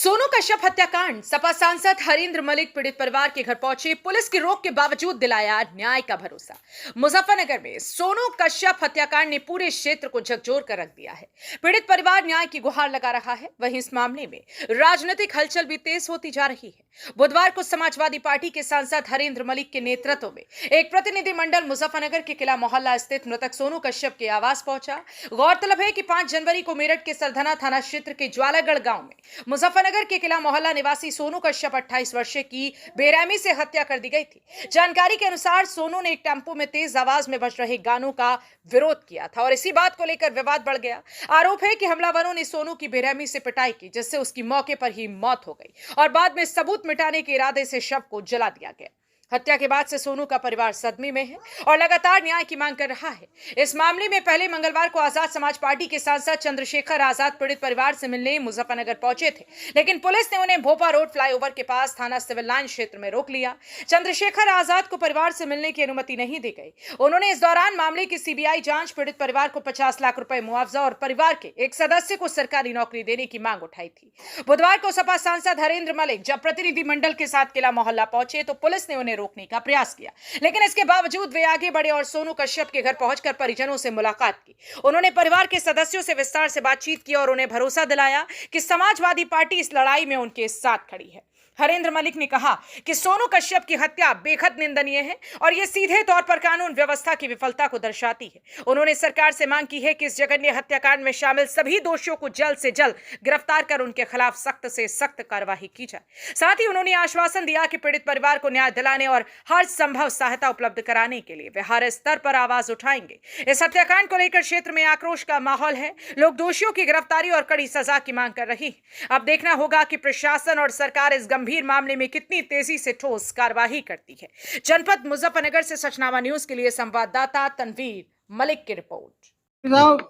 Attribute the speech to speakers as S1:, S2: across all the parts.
S1: सोनू कश्यप हत्याकांड। सपा सांसद हरेंद्र मलिक पीड़ित परिवार के घर पहुंचे, पुलिस की रोक के बावजूद दिलाया न्याय का भरोसा। मुजफ्फरनगर में सोनू कश्यप हत्याकांड ने पूरे क्षेत्र को झकझोर कर रख दिया है। पीड़ित परिवार न्याय की गुहार लगा रहा है। वहीं इस मामले में राजनीतिक हलचल भी तेज होती जा रही है। बुधवार को समाजवादी पार्टी के सांसद हरेंद्र मलिक के नेतृत्व में एक प्रतिनिधिमंडल मुजफ्फरनगर के किला मोहल्ला स्थित मृतक सोनू कश्यप के आवास पहुंचा। गौरतलब है कि 5 जनवरी को मेरठ के सरधना थाना क्षेत्र के ज्वालागढ़ गांव में मुजफ्फरनगर के किला मोहल्ला निवासी सोनू कश्यप 28 वर्षीय की बेरहमी से हत्या कर दी गई थी। जानकारी के अनुसार सोनू ने एक टेंपो में तेज आवाज में बज रहे गानों का विरोध किया था और इसी बात को लेकर विवाद बढ़ गया। आरोप है कि हमलावरों ने सोनू की बेरहमी से पिटाई की, जिससे उसकी मौके पर ही मौत हो गई और बाद में सबूत मिटाने के इरादे से शव को जला दिया गया। हत्या के बाद से सोनू का परिवार सदमे में है और लगातार न्याय की मांग कर रहा है। इस मामले में पहले मंगलवार को आजाद समाज पार्टी के सांसद चंद्रशेखर आजाद पीड़ित परिवार से मिलने मुजफ्फरनगर पहुंचे थे, लेकिन पुलिस ने उन्हें भोपा रोड फ्लाईओवर के पास थाना सिविल लाइन क्षेत्र में रोक लिया। चंद्रशेखर आजाद को परिवार से मिलने की अनुमति नहीं दी गई। उन्होंने इस दौरान मामले की सीबीआई जांच, पीड़ित परिवार को 50 लाख रुपए मुआवजा और परिवार के एक सदस्य को सरकारी नौकरी देने की मांग उठाई थी। बुधवार को सपा सांसद हरेंद्र मलिक जब प्रतिनिधिमंडल के साथ किला मोहल्ला पहुंचे तो पुलिस ने उन्हें रोकने का प्रयास किया, लेकिन इसके बावजूद वे आगे बढ़े और सोनू कश्यप के घर पहुंचकर परिजनों से मुलाकात की। उन्होंने परिवार के सदस्यों से विस्तार से बातचीत की और उन्हें भरोसा दिलाया कि समाजवादी पार्टी इस लड़ाई में उनके साथ खड़ी है। हरेंद्र मलिक ने कहा कि सोनू कश्यप की हत्या बेहद निंदनीय है और यह सीधे तौर पर कानून व्यवस्था की विफलता को दर्शाती है। उन्होंने सरकार से मांग की है कि इस जघन्य हत्याकांड में शामिल सभी दोषियों को जल्द से जल्द गिरफ्तार कर उनके खिलाफ सख्त से सख्त कार्रवाई की जाए। साथ ही उन्होंने आश्वासन दिया कि पीड़ित परिवार को न्याय दिलाने और हर संभव सहायता उपलब्ध कराने के लिए वे हर स्तर पर आवाज उठाएंगे। इस हत्याकांड को लेकर क्षेत्र में आक्रोश का माहौल है। लोग दोषियों की गिरफ्तारी और कड़ी सजा की मांग कर रही है। अब देखना होगा कि प्रशासन और सरकार इस गंभीर मामले में कितनी तेजी से ठोस कार्रवाई करती है। जनपद मुजफ्फरनगर से सचनामा न्यूज के लिए संवाददाता तनवीर मलिक की रिपोर्ट।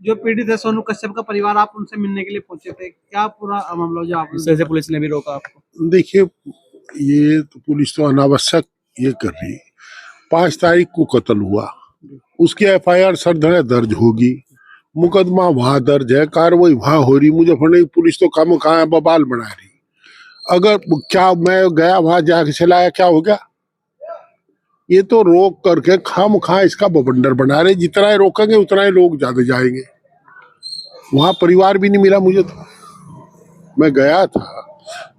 S2: जो पीड़ित है सोनू कश्यप का परिवार, आप उनसे मिलने के लिए पहुंचे थे, क्या पूरा मामला जो आप
S3: से पुलिस ने भी रोका आपको?
S4: देखिए, ये तो पुलिस तो अनावश्यक ये कर रही। 5 तारीख को कत्ल हुआ, उसकी एफआईआर सरधना दर्ज होगी, मुकदमा वहां दर्ज है, कार्रवाई वहां हो रही। मुजफ्फरनगर पुलिस तो काम कहाँ बवाल बना रही। अगर क्या मैं गया वहां जाके चलाया, क्या हो गया? ये तो रोक करके खामखा इसका बवंडर बना रहे। जितना ही रोकेंगे उतना ही लोग ज्यादा जाएंगे। वहां परिवार भी नहीं मिला मुझे। तो मैं गया था,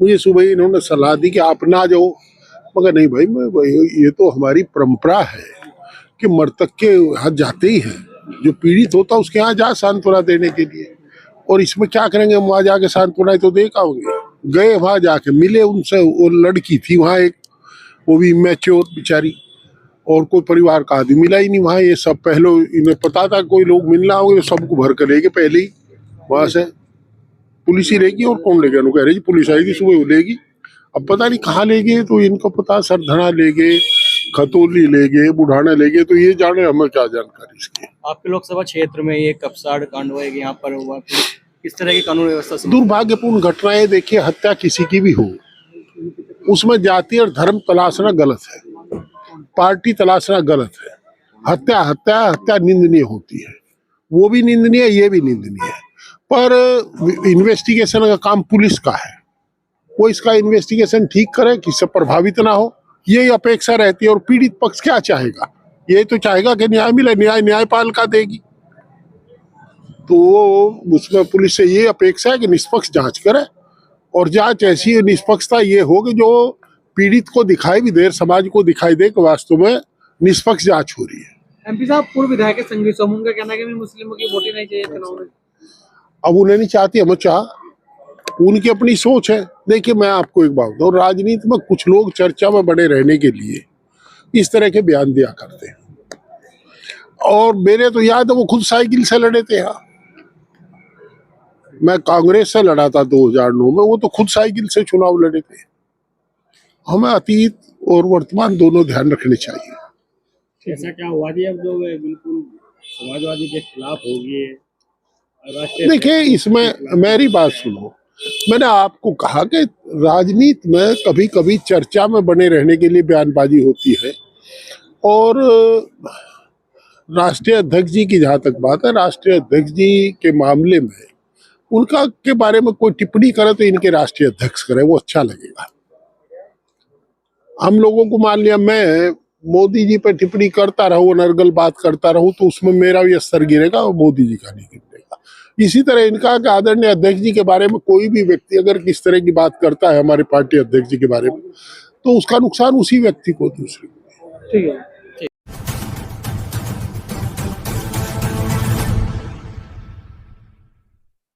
S4: मुझे सुबह इन्होंने सलाह दी कि आप ना जाओ, मगर नहीं भाई, ये तो हमारी परंपरा है कि मृतक के यहाँ जाते ही हैं। जो पीड़ित होता उसके यहाँ जा सांत्वना देने के लिए। और इसमें क्या करेंगे, वहां जाके सांत्वना तो दे आओगे। गए वहां जाके मिले उनसे, वो लड़की थी वहां एक, वो भी मैच्योर बेचारी, और कोई परिवार का आदमी मिला ही नहीं वहां। ये सब पहले इन्हें पता था कोई लोग मिलना होंगे, सबको भर कर लेके पहले ही वहां से पुलिस ही लेगी। और कौन लेगा? कह रही पुलिस आएगी सुबह, वो लेगी। अब पता नहीं कहाँ ले गए, तो इनको पता, सरधना ले गए, खतौली ले गए, बुढ़ाना ले गए, तो ये जाने, हमें क्या जानकारी इसकी।
S3: आपके लोकसभा क्षेत्र में ये कपसाड़ कांड हुआ है, यहाँ पर हुआ, किस तरह की कानून व्यवस्था से?
S4: दुर्भाग्यपूर्ण घटनाएं। देखिए, हत्या किसी की भी हो, उसमें जाति और धर्म तलाशना गलत है, पार्टी तलाशना गलत है। हत्या हत्या हत्या निंदनीय होती है, वो भी निंदनीय है, ये भी निंदनीय है। पर इन्वेस्टिगेशन का काम पुलिस का है, वो इसका इन्वेस्टिगेशन ठीक करे, किससे प्रभावित ना हो, यही अपेक्षा रहती है। और पीड़ित पक्ष क्या चाहेगा? ये तो चाहेगा कि न्याय मिले, न्यायपालिका देगी। तो उसमें पुलिस से ये अपेक्षा है कि निष्पक्ष जांच करे, और जांच ऐसी निष्पक्षता ये हो कि जो पीड़ित को दिखाई भी दे, समाज को दिखाई दे कि वास्तव में निष्पक्ष जांच हो रही है।
S2: एमपी साहब, पूर्व विधायक संजय सोमन का कहना है कि मुस्लिमों की वोटिंग नहीं चाहिए चुनाव में।
S4: अब उन्हें नहीं चाहती, हमें चाह, उनकी अपनी सोच है। देखिए, मैं आपको एक बात बताऊं, राजनीति में कुछ लोग चर्चा में बने रहने के लिए इस तरह के बयान दिया करते हैं। और मेरे तो याद है, वो खुद साइकिल से लड़े थे। यहाँ मैं कांग्रेस से लड़ा था 2009 में, वो तो खुद साइकिल से चुनाव लड़े थे। हमें अतीत और वर्तमान दोनों ध्यान रखने चाहिए।
S3: ऐसा क्या हुआ जी, अब जो बिल्कुल समाजवादी के खिलाफ हो गई है?
S4: देखिए, इसमें मेरी बात सुनो, मैंने आपको कहा कि राजनीति में कभी कभी चर्चा में बने रहने के लिए बयानबाजी होती है। और राष्ट्रीय अध्यक्ष जी की जहाँ तक बात है, राष्ट्रीय अध्यक्ष जी के मामले में उनका के बारे में कोई टिप्पणी करे तो इनके राष्ट्रीय अध्यक्ष करे, वो अच्छा लगेगा। हम लोगों को मान लिया मैं मोदी जी पर टिप्पणी करता रहूं, अनर्गल बात करता रहूं, तो उसमें मेरा भी स्तर गिरेगा और मोदी जी का नहीं गिरेगा। इसी तरह इनका कि आदरणीय अध्यक्ष जी के बारे में कोई भी व्यक्ति अगर किस तरह की बात करता है हमारे पार्टी अध्यक्ष जी के बारे में, तो उसका नुकसान उसी व्यक्ति को, दूसरे को।
S2: ठीक है।